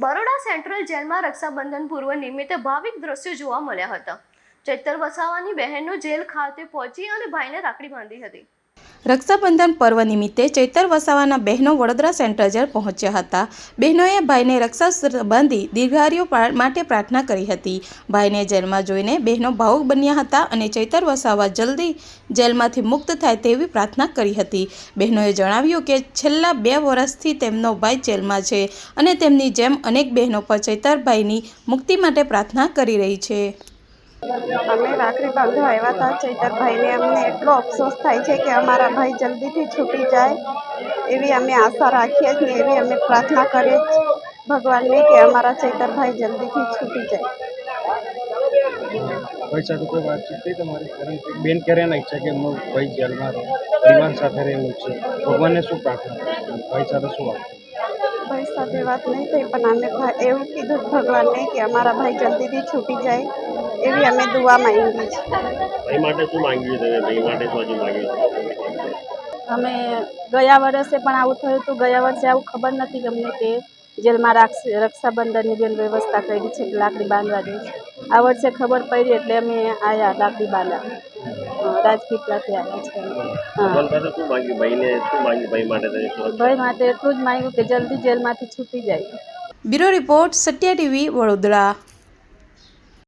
Baroda central જેલમાં રક્ષાબંધન પૂર્વ નિમિત્તે ભાવિક દ્રશ્યો જોવા મળ્યા હતા। ચૈતર વસાવાની બહેનો જેલ ખાતે પહોંચી અને ભાઈને રાખડી બાંધી હતી। રક્ષાબંધન પર્વ નિમિત્તે ચૈતર વસાવાના બહેનો વડોદરા સેન્ટ્રલ જેલ પહોંચ્યા હતા। બહેનોએ ભાઈને રક્ષા બાંધી દીર્ઘાયુ માટે પ્રાર્થના કરી હતી। ભાઈને જેલમાં જોઈને બહેનો ભાવુક બન્યા હતા અને ચૈતર વસાવા જલ્દી જેલમાંથી મુક્ત થાય તેવી પ્રાર્થના કરી હતી। બહેનોએ જણાવ્યું કે છેલ્લા 2 વર્ષથી તેમનો ભાઈ જેલમાં છે અને તેમની જેમ અનેક બહેનો પણ ચૈતરભાઈની મુક્તિ માટે પ્રાર્થના કરી રહી છે। અમે રાખડી બાંધવા આવ્યા હતા ચૈતરભાઈને। અમને એટલો અફસોસ થાય છે કે અમારા ભાઈ જલ્દીથી છૂટી જાય એવી અમે આશા રાખીએ છીએ, એવી અમે પ્રાર્થના કરીએ ભગવાનને કે અમારા ચૈતરભાઈ જલ્દીથી છૂટી જાય। ભાઈ સાથે કોઈ વાતચીત થઈ તમારી? કારણ કે બેન ક્યારે ઈચ્છા કે એમનો ભાઈ જેલમાં રહે, પરિવાર સાથે રહેવું છે, ભગવાનને શું પ્રાર્થના કરી? ભાઈ સાથે શું વાત? ભાઈ સાથે વાત નહીં થઈ, પણ અમે એવું કીધું ભગવાનને કે અમારા ભાઈ જલ્દીથી છૂટી જાય એવી અમે દુઆ માંગી છે। ભાઈ માટે શું માંગ્યું છે? ભાઈ માટે શું હજી માંગ્યું છે? અમે ગયા વર્ષે પણ આવું થયું હતું। ગયા વર્ષે આવું ખબર નથી કે અમને કે જેલમાં રક્ષાબંધનની બેન વ્યવસ્થા કરી છે કે લાકડી બાંધવા દે છે। આ વર્ષે ખબર પડી એટલે અમે આવ્યા લાકડી બાંધવા રાજપીપળાથી આવ્યા છે। શું માંગ્યું ભાઈને? શું માંગ્યું ભાઈ માટે? ભાઈ માટે એટલું જ માંગ્યું કે જલ્દી જેલમાંથી છૂટી જાય। બ્યુરો રિપોર્ટ સત્ય ટીવી વડોદરા।